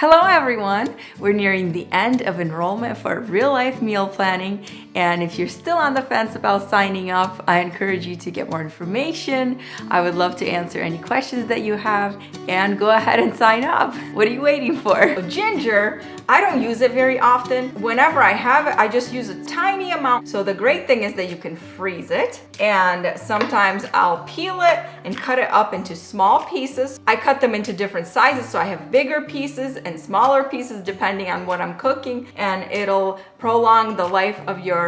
Hello everyone! We're nearing the end of enrollment for real life meal planning, and if you're still on the fence about signing up, I encourage you to get more information. I would love to answer any questions that you have, and go ahead and sign up. What are you waiting for? Ginger, I don't use it very often. Whenever I have it, I just use a tiny amount. So the great thing is that you can freeze it, and sometimes I'll peel it and cut it up into small pieces. I cut them into different sizes, so I have bigger pieces and smaller pieces depending on what I'm cooking, and it'll prolong the life of your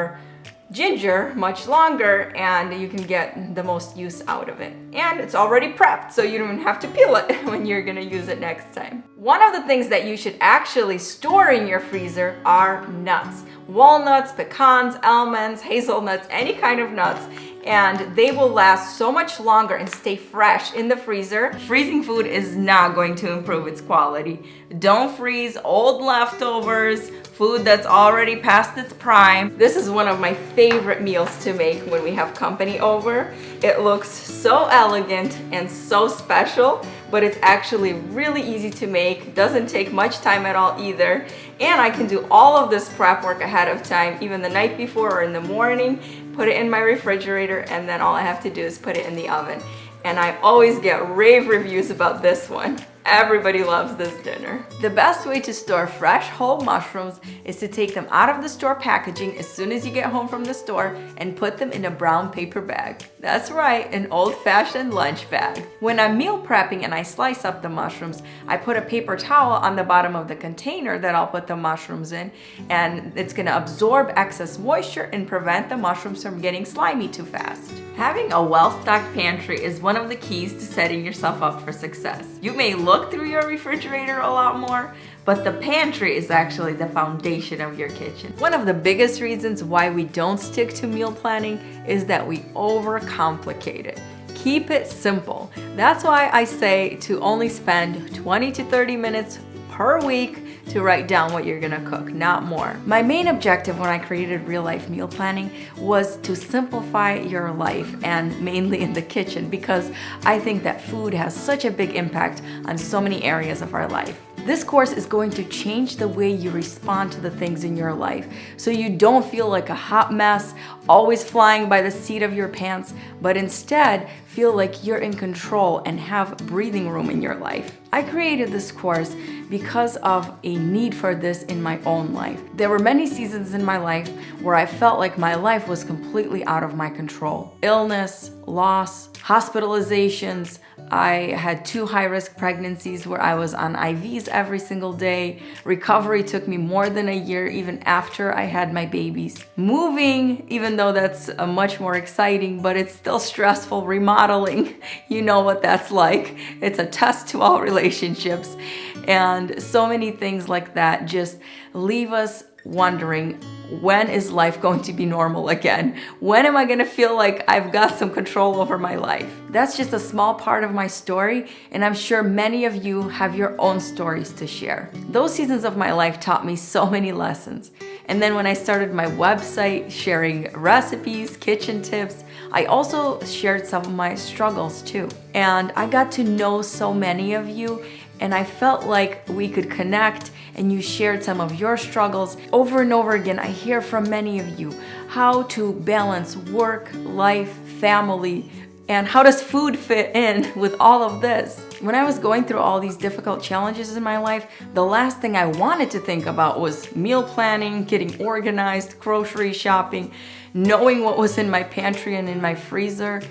ginger much longer, and you can get the most use out of it. And it's already prepped, so you don't even have to peel it when you're gonna use it next time. One of the things that you should actually store in your freezer are nuts. Walnuts, pecans, almonds, hazelnuts, any kind of nuts. And they will last so much longer and stay fresh in the freezer. Freezing food is not going to improve its quality. Don't freeze old leftovers, food that's already past its prime. This is one of my favorite meals to make when we have company over. It looks so elegant and so special, but it's actually really easy to make. Doesn't take much time at all either. And I can do all of this prep work ahead of time, even the night before or in the morning. Put it in my refrigerator, and then all I have to do is put it in the oven. And I always get rave reviews about this one. Everybody loves this dinner. The best way to store fresh whole mushrooms is to take them out of the store packaging as soon as you get home from the store and put them in a brown paper bag. That's right, an old-fashioned lunch bag. When I'm meal prepping and I slice up the mushrooms, I put a paper towel on the bottom of the container that I'll put the mushrooms in, and it's gonna absorb excess moisture and prevent the mushrooms from getting slimy too fast. Having a well-stocked pantry is one of the keys to setting yourself up for success. You may look through your refrigerator a lot more, but the pantry is actually the foundation of your kitchen. One of the biggest reasons why we don't stick to meal planning is that we overcomplicate it. Keep it simple. That's why I say to only spend 20 to 30 minutes per week to write down what you're gonna cook, not more. My main objective when I created real life meal planning was to simplify your life, and mainly in the kitchen, because I think that food has such a big impact on so many areas of our life. This course is going to change the way you respond to the things in your life, so you don't feel like a hot mess, always flying by the seat of your pants, but instead feel like you're in control and have breathing room in your life. I created this course because of a need for this in my own life. There were many seasons in my life where I felt like my life was completely out of my control. Illness, loss, hospitalizations. I had 2 high-risk pregnancies where I was on IVs every single day. Recovery took me more than a year even after I had my babies. Moving, even though that's much more exciting, but it's still stressful. Remodeling, you know what that's like. It's a test to all relationships. And so many things like that just leave us wondering, when is life going to be normal again? When am I gonna feel like I've got some control over my life? That's just a small part of my story, and I'm sure many of you have your own stories to share. Those seasons of my life taught me so many lessons. And then when I started my website sharing recipes, kitchen tips, I also shared some of my struggles too. And I got to know so many of you, and I felt like we could connect, and you shared some of your struggles. Over and over again, I hear from many of you how to balance work, life, family, and how does food fit in with all of this? When I was going through all these difficult challenges in my life, the last thing I wanted to think about was meal planning, getting organized, grocery shopping, knowing what was in my pantry and in my freezer.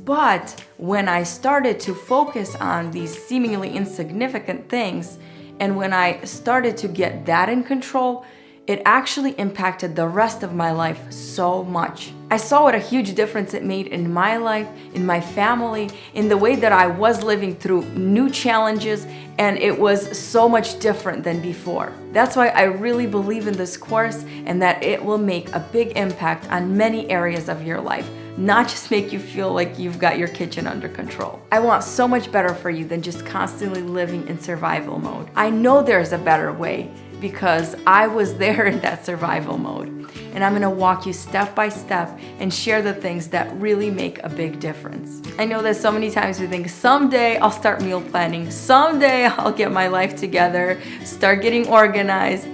But when I started to focus on these seemingly insignificant things, and when I started to get that in control, it actually impacted the rest of my life so much. I saw what a huge difference it made in my life, in my family, in the way that I was living through new challenges, and it was so much different than before. That's why I really believe in this course, and that it will make a big impact on many areas of your life, not just make you feel like you've got your kitchen under control. I want so much better for you than just constantly living in survival mode. I know there's a better way, because I was there in that survival mode. and I'm gonna walk you step by step and share the things that really make a big difference. I know that so many times we think, someday I'll start meal planning, someday I'll get my life together, start getting organized,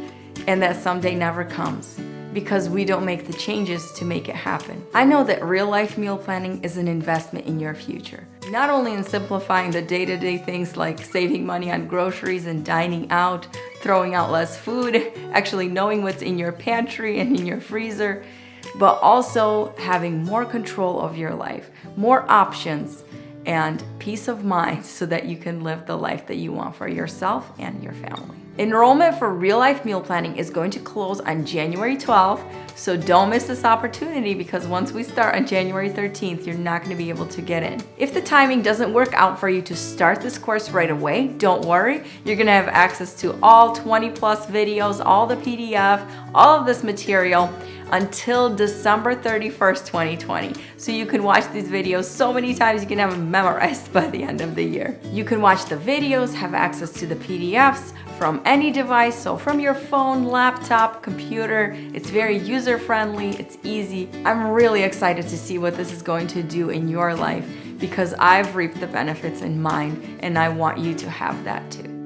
and that someday never comes because we don't make the changes to make it happen. I know that real life meal planning is an investment in your future. Not only in simplifying the day-to-day things like saving money on groceries and dining out, throwing out less food, actually knowing what's in your pantry and in your freezer, but also having more control of your life, more options, and peace of mind so that you can live the life that you want for yourself and your family. Enrollment for real life meal planning is going to close on January 12th, so don't miss this opportunity because once we start on January 13th, you're not going to be able to get in. If the timing doesn't work out for you to start this course right away, don't worry. You're going to have access to all 20 plus videos, all the PDF, all of this material until December 31st, 2020. So you can watch these videos so many times you can have them memorized by the end of the year. You can watch the videos, have access to the PDFs from any device, so from your phone, laptop, computer. It's very user-friendly, it's easy. I'm really excited to see what this is going to do in your life because I've reaped the benefits in mine and I want you to have that too.